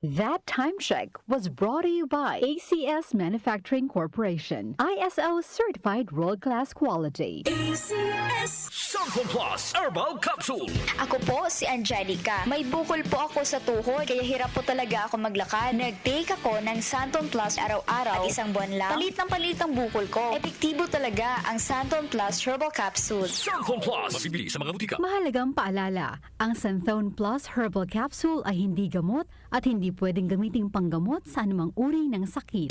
That time check was brought to you by ACS Manufacturing Corporation, ISO certified world-class quality. ACS Santon Plus Herbal Capsule. Ako po si Angelica. May bukol po ako sa tuhod, kaya hirap po talaga ako maglakad. Nag-take ako ng Santon Plus araw-araw at isang buwan lang. Palit ang bukol ko. Epektibo talaga ang Santon Plus Herbal Capsule. Santon Plus. Mabibili sa mga butika. Mahalagang paalala, ang Santhone Plus Herbal Capsule ay hindi gamot at hindi pwedeng gamiting panggamot sa anumang uri ng sakit.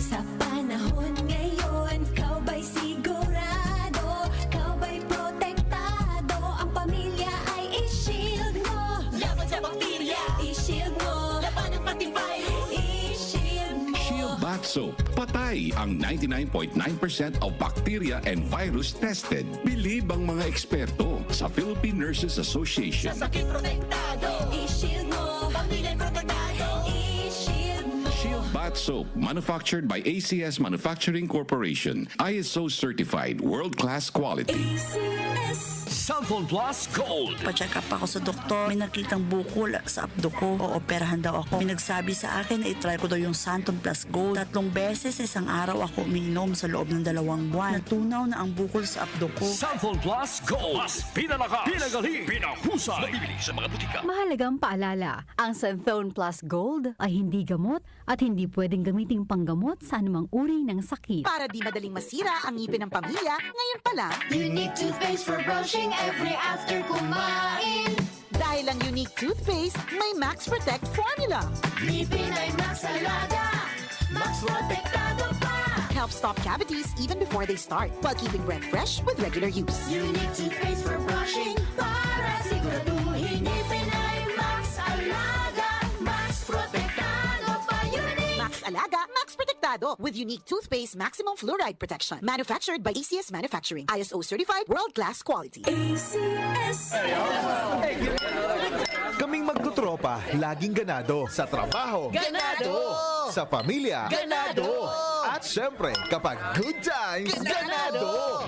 Sa panahon ngayon, kau ba'y sigurado? Kau ba'y protektado? Ang pamilya ay i-shield mo. Laban sa bakterya, i-shield mo. Laban ng pati virus, i-shield mo. Shield Bath Soap. Patay ang 99.9% of bacteria and virus tested. Believe ang mga eksperto sa Philippine Nurses Association. Sa sakit protektado, i-shield mo. Pamilya protektado, i-shield mo. Shield Bath Soap, manufactured by ACS Manufacturing Corporation. ISO certified, world-class quality. ACS Santon Plus Gold. Pa-check up ako sa doktor. May nakitang bukol sa abdo ko. Ooperahan daw ako. May nagsabi sa akin na itry ko daw yung Santon Plus Gold. 3 beses sa isang araw ako umiinom sa loob ng 2 buwan. Natunaw na ang bukol sa abdo ko. Santon Plus Gold. Mas pinalakas, pinagaling, pinahusay. Mabibili sa mga butika. Mahalagang paalala, ang Santhone Plus Gold ay hindi gamot at hindi pwedeng gamiting panggamot sa anumang uri ng sakit. Para di madaling masira ang ngipin ng pamilya, ngayon pa lang, Unique toothpaste for brushing every after kumain. dahil ang unique toothpaste, may Max Protect formula. Ngipin ay Max Alaga, Max Protektado pa. Helps stop cavities even before they start, while keeping breath fresh with regular use. Unique toothpaste for brushing para siguraduhin ngipin ay Max Alaga, Max Protektado pa. Unique. Max Alaga, Max Protectado with unique toothpaste maximum fluoride protection. Manufactured by ACS Manufacturing. ISO certified, world-class quality. ACS. Kaming magtutropa, laging ganado. Sa trabaho, Ganado! Sa pamilya, Ganado! At syempre, kapag good times, ganado!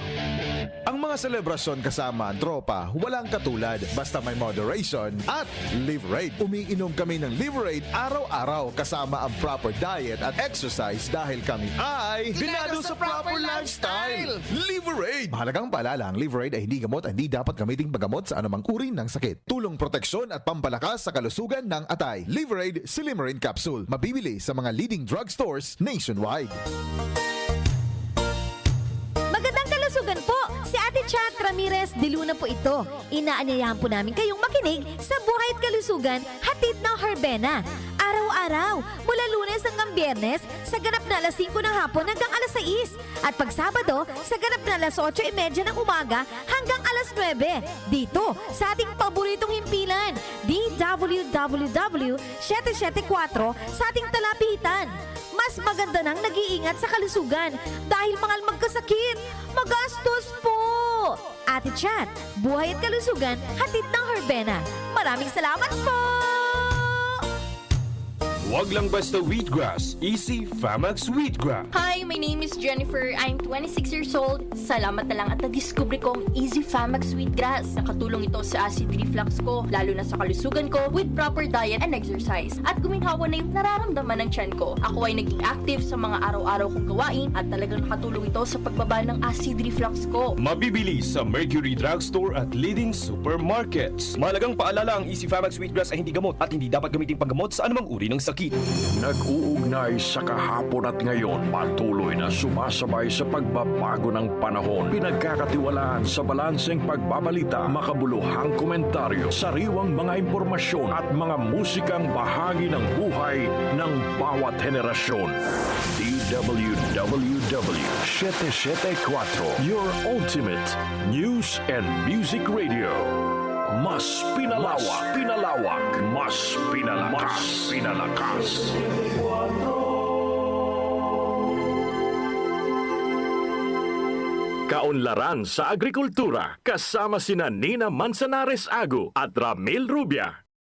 Ang mga selebrasyon kasama ang tropa, walang katulad. Basta may moderation at Liverade. Umiinom kami ng Liverade araw-araw kasama ang proper diet at exercise dahil kami ay ganado sa proper lifestyle. Liverade! Mahalagang paalala, ang Liverade ay hindi gamot at hindi dapat gamiting paggamot sa anumang uri ng sakit. Tulong proteksyon at pampalakas sa kalusugan ng atay. Liverade Silimarin Capsule. Mabibili sa mga leading drugstores nationwide. Magandang kalusugan po! Si Ate Chat Ramirez de Luna po ito. Inaanyayahan po namin kayong makinig sa Buhay at Kalusugan, hatid ng Herbena. Araw-araw, mula Lunes hanggang Biyernes, sa ganap na alas 5 ng hapon hanggang alas 6. At pag Sabado, sa ganap na alas 8:30 ng umaga hanggang alas 9. Dito, sa ating paboritong himpilan, DWWW 774 sa ating talapitan. Mas maganda nang nag-iingat sa kalusugan dahil mahal magkasakit. Magastos po! Ate Chat, Buhay at Kalusugan, hatid ng Herbena. Maraming salamat po! Wag lang basta wheatgrass. Easy Famax Wheatgrass. Hi, my name is Jennifer. I'm 26 years old. Salamat na lang at nadiskubre ko ang Easy Famax Wheatgrass. Nakatulong ito sa acid reflux ko, lalo na sa kalusugan ko with proper diet and exercise. At guminhawa na yung nararamdaman ng tiyan ko. Ako ay naging active sa mga araw-araw kong gawain at talagang nakatulong ito sa pagbaba ng acid reflux ko. Mabibili sa Mercury Drugstore at leading supermarkets. Mahalagang paalala, ang Easy Famax Wheatgrass ay hindi gamot at hindi dapat gamitin panggamot sa anumang uri ng sakit. Nag-uugnay sa kahapon at ngayon, patuloy na sumasabay sa pagbabago ng panahon. Pinagkakatiwalaan sa balanseng pagbabalita, makabuluhang komentaryo, sariwang mga impormasyon at mga musikang bahagi ng buhay ng bawat henerasyon. DWWW 774, your ultimate news and music radio. Mas pinalawak, mas pinalakas. Kaunlaran sa agrikultura kasama sina Nina Manzanares Agu at Ramil Rubia.